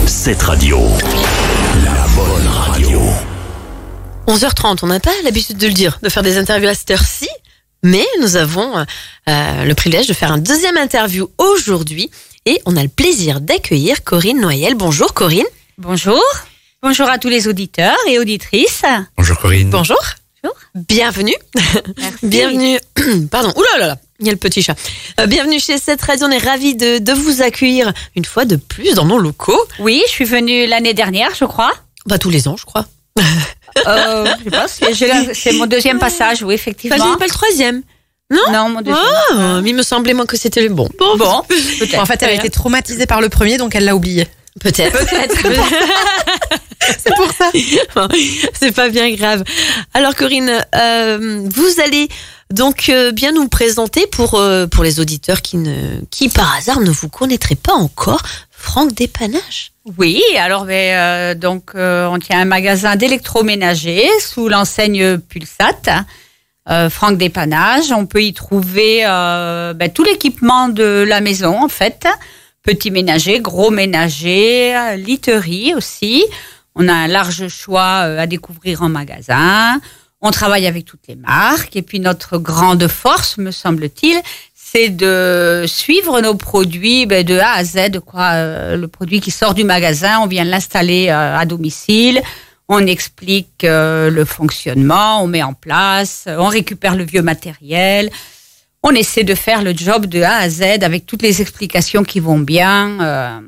Cette radio, la bonne radio. 11h30, on n'a pas l'habitude de le dire, de faire des interviews à cette heure-ci, mais nous avons le privilège de faire un deuxième interview aujourd'hui et on a le plaisir d'accueillir Corinne Noyel. Bonjour Corinne. Bonjour. Bonjour à tous les auditeurs et auditrices. Bonjour Corinne. Bonjour. Bonjour. Bienvenue. Merci. Bienvenue. Pardon. Ouh là là, il y a le petit chat. Bienvenue chez cette radio. On est ravis de vous accueillir une fois de plus dans nos locaux. Oui, je suis venue l'année dernière, je crois. Bah tous les ans, je crois. Je sais pas, c'est mon deuxième passage, oui, effectivement. Enfin, pas le troisième. Non, mon deuxième. Ah, il me semblait moi que c'était le bon. Bon, peut-être. En fait, elle a été traumatisée par le premier, donc elle l'a oublié. Peut-être. C'est pour ça. C'est pas bien grave. Alors Corinne, vous allez donc bien nous présenter pour les auditeurs qui par hasard ne vous connaîtraient pas encore, Franck Dépannage. Oui, alors on tient un magasin d'électroménager sous l'enseigne Pulsat. Franck Dépannage, on peut y trouver tout l'équipement de la maison en fait. Petit ménager, gros ménager, literie aussi. On a un large choix à découvrir en magasin. On travaille avec toutes les marques. Et puis notre grande force, me semble-t-il, c'est de suivre nos produits de A à Z. Le produit qui sort du magasin, on vient l'installer à domicile. On explique le fonctionnement, on met en place, on récupère le vieux matériel. On essaie de faire le job de A à Z avec toutes les explications qui vont bien.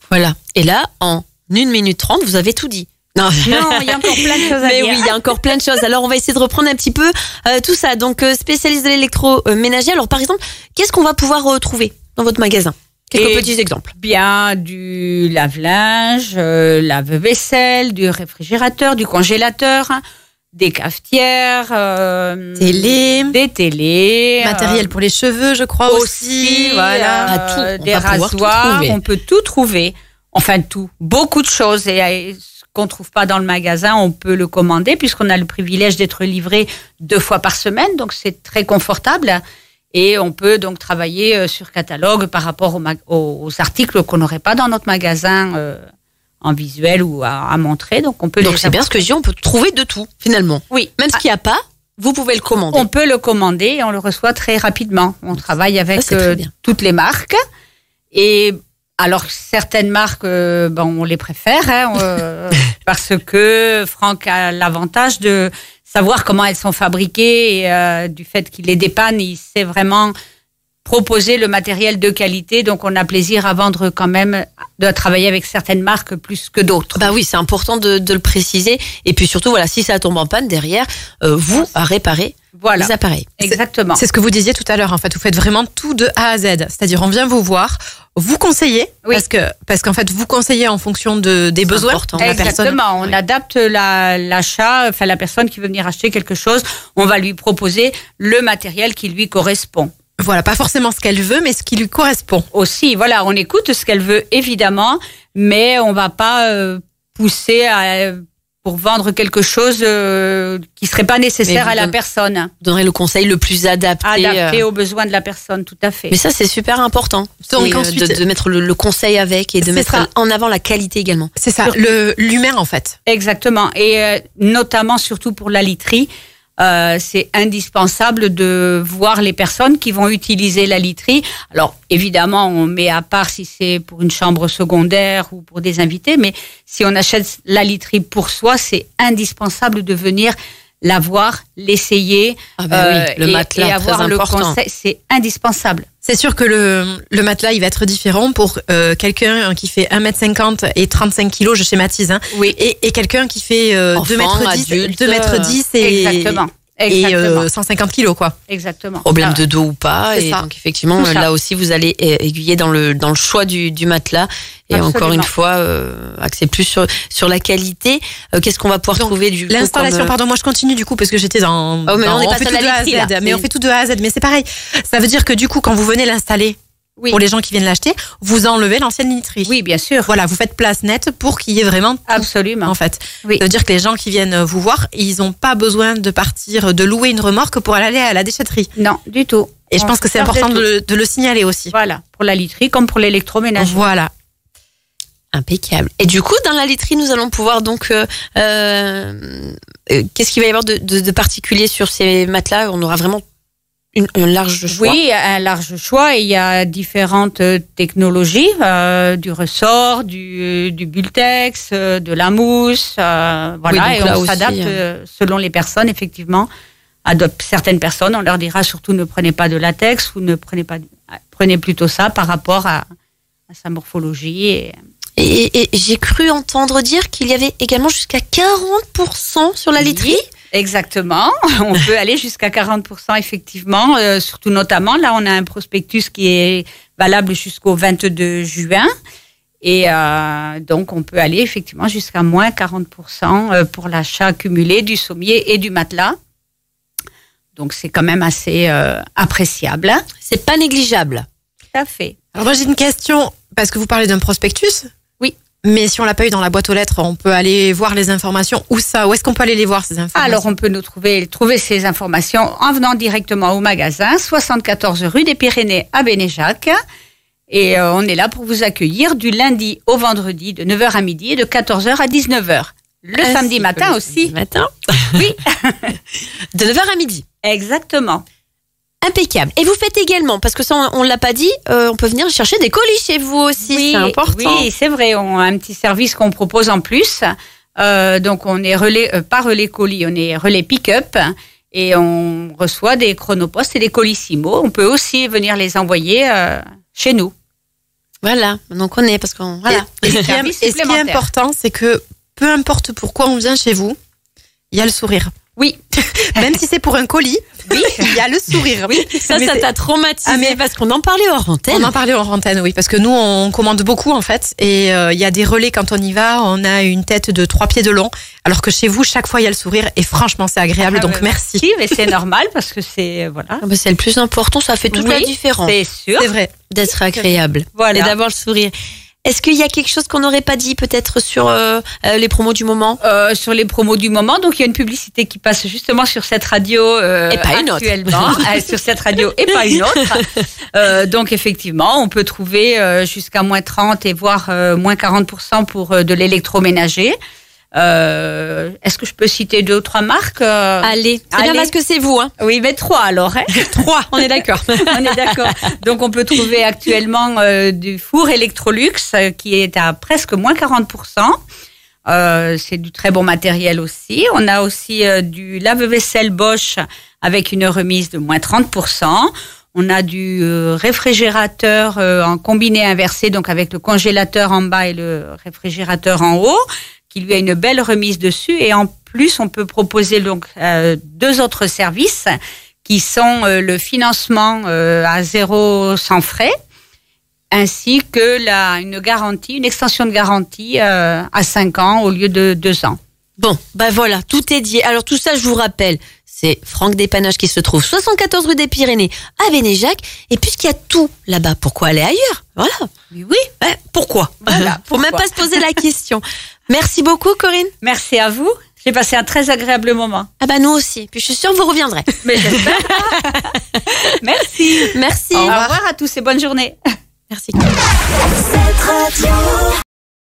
Voilà. Et là, en 1 minute 30, vous avez tout dit. Non, il y a encore plein de choses à dire. Mais oui, il y a encore plein de choses. Alors, on va essayer de reprendre un petit peu tout ça. Donc, spécialiste de l'électroménager. Alors, par exemple, qu'est-ce qu'on va pouvoir trouver dans votre magasin ? Quelques petits exemples. Bien, du lave-linge, lave-vaisselle, du réfrigérateur, du congélateur, des cafetières, des télés, Matériel pour les cheveux, je crois aussi. Voilà, des rasoirs, on peut tout trouver. Enfin tout, beaucoup de choses. Et ce qu'on trouve pas dans le magasin, on peut le commander puisqu'on a le privilège d'être livré 2 fois par semaine, donc c'est très confortable. Et on peut donc travailler sur catalogue par rapport aux articles qu'on n'aurait pas dans notre magasin en visuel ou à montrer. Donc on peut. Donc c'est bien ce que je dis, on peut trouver de tout finalement. Oui. Même ce qu'il n'y a pas, vous pouvez le commander. On peut le commander et on le reçoit très rapidement. On travaille avec toutes les marques. Et alors certaines marques, on les préfère parce que Franck a l'avantage de savoir comment elles sont fabriquées et du fait qu'il les dépanne, il sait vraiment proposer le matériel de qualité. Donc, on a plaisir à vendre quand même, de travailler avec certaines marques plus que d'autres. Bah oui, c'est important de le préciser. Et puis surtout, voilà, si ça tombe en panne derrière, vous à réparer les appareils. Exactement. C'est ce que vous disiez tout à l'heure. En fait, vous faites vraiment tout de A à Z. C'est-à-dire, on vient vous voir, vous conseillez, parce qu'en fait, vous conseillez en fonction des besoins de la personne. Exactement. On adapte l'achat, enfin la personne qui veut venir acheter quelque chose, on va lui proposer le matériel qui lui correspond. Voilà, pas forcément ce qu'elle veut, mais ce qui lui correspond. Aussi, voilà, on écoute ce qu'elle veut, évidemment, mais on va pas pousser pour vendre quelque chose qui serait pas nécessaire à la personne. Vous donnerez le conseil le plus adapté aux besoins de la personne, tout à fait. Mais ça, c'est super important. Donc ensuite, de mettre le conseil avec et de mettre en avant la qualité également. C'est ça, l'humain en fait. Exactement, et notamment surtout pour la literie. C'est indispensable de voir les personnes qui vont utiliser la literie. Alors, évidemment, on met à part si c'est pour une chambre secondaire ou pour des invités, mais si on achète la literie pour soi, c'est indispensable de venir la voir, l'essayer, le matelas, et avoir très le important. conseil. C'est indispensable. C'est sûr que le matelas, il va être différent pour quelqu'un qui fait 1m50 et 35 kg, je schématise, hein, oui. et quelqu'un qui fait 2m10 Exactement. et 150 kilos, quoi. Exactement. Problème de dos ou pas. Et donc, effectivement, là aussi, vous allez aiguiller dans le choix du matelas. Et Absolument. encore une fois, axer plus sur la qualité. Qu'est-ce qu'on va pouvoir trouver du coup l'installation, pardon, moi je continue du coup parce que j'étais dans. Oh, mais on est passé fait tout à la de A à literie, Z, mais on fait tout de A à Z. Mais c'est pareil. Ça veut dire que du coup, quand vous venez l'installer, pour les gens qui viennent l'acheter, vous enlevez l'ancienne literie. Oui, bien sûr. Voilà, vous faites place nette pour qu'il y ait vraiment tout, absolument en fait. Oui. Ça veut dire que les gens qui viennent vous voir, ils n'ont pas besoin de louer une remorque pour aller à la déchetterie. Non, du tout. Et je pense que c'est important de le signaler aussi. Voilà, pour la literie comme pour l'électroménager. Voilà. Impeccable. Et du coup, dans la literie, nous allons pouvoir donc... qu'est-ce qu'il va y avoir de particulier sur ces matelas? On aura vraiment un large choix. Oui, un large choix. Il y a différentes technologies, du ressort, du Bultex, de la mousse. Voilà, oui, et on s'adapte selon les personnes, effectivement. À certaines personnes, on leur dira surtout ne prenez pas de latex ou prenez plutôt ça par rapport à sa morphologie. Et j'ai cru entendre dire qu'il y avait également jusqu'à 40% sur la literie. Oui, exactement. On peut aller jusqu'à 40%, effectivement. Surtout notamment, là, on a un prospectus qui est valable jusqu'au 22 juin. Et donc, on peut aller effectivement jusqu'à moins 40% pour l'achat cumulé du sommier et du matelas. Donc, c'est quand même assez appréciable. C'est pas négligeable. Tout à fait. Alors moi, j'ai une question, parce que vous parlez d'un prospectus. Oui. Mais si on l'a pas eu dans la boîte aux lettres, on peut aller voir les informations. Où est-ce qu'on peut aller les voir, ces informations? Alors, on peut trouver ces informations en venant directement au magasin, 74 rue des Pyrénées à Bénéjac. Et on est là pour vous accueillir du lundi au vendredi, de 9h à midi et de 14h à 19h. Le samedi matin aussi. Matin. Oui. De 9h à midi. Exactement. Impeccable. Et vous faites également, parce que ça on l'a pas dit, on peut venir chercher des colis chez vous aussi, oui, c'est important. Oui, c'est vrai, on a un petit service qu'on propose en plus. Donc on est pas relais colis, on est relais pick-up et on reçoit des chronopostes et des colissimo. On peut aussi venir les envoyer chez nous. Voilà, donc on est, parce qu'on... Voilà. Et ce qui est important, c'est que peu importe pourquoi on vient chez vous, il y a le sourire. Oui. Même si c'est pour un colis, oui, il y a le sourire. Oui. Ça t'a traumatisé parce qu'on en parlait hors antenne. On en parlait hors antenne, oui, parce que nous, on commande beaucoup, en fait. Et il y a des relais, quand on y va, on a une tête de 3 pieds de long. Alors que chez vous, chaque fois, il y a le sourire. Et franchement, c'est agréable, donc merci. Si, mais c'est normal, parce que c'est... Voilà. C'est le plus important, ça fait toute la différence. C'est sûr. C'est vrai. D'être agréable. Voilà. Et d'avoir le sourire. Est-ce qu'il y a quelque chose qu'on n'aurait pas dit peut-être sur les promos du moment? Sur les promos du moment, donc il y a une publicité qui passe justement sur cette radio et pas une actuellement, sur cette radio et pas une autre. Donc effectivement, on peut trouver jusqu'à moins 30 et voire moins 40% pour de l'électroménager. Est-ce que je peux citer 2 ou 3 marques? Allez, c'est bien parce que c'est vous. Hein. Oui, mais 3 alors. Hein. 3, on est d'accord. On est d'accord. Donc on peut trouver actuellement du four Electrolux qui est à presque moins 40%. C'est du très bon matériel aussi. On a aussi du lave-vaisselle Bosch avec une remise de moins 30%. On a du réfrigérateur en combiné inversé, donc avec le congélateur en bas et le réfrigérateur en haut, qui lui a une belle remise dessus. Et en plus, on peut proposer donc 2 autres services qui sont le financement à 0 sans frais, ainsi que une extension de garantie à 5 ans au lieu de 2 ans. Bon, voilà, tout est dit. Alors tout ça, je vous rappelle, c'est Franck Dépannage qui se trouve 74 rue des Pyrénées à Bénéjac. Et puisqu'il y a tout là-bas, pourquoi aller ailleurs? Voilà. Oui. Pourquoi? Voilà. Faut même pas se poser la question. Merci beaucoup, Corinne. Merci à vous. J'ai passé un très agréable moment. Nous aussi. Puis je suis sûre que vous reviendrez. Mais j'espère. Merci. Merci. Au revoir à tous et bonne journée. Merci.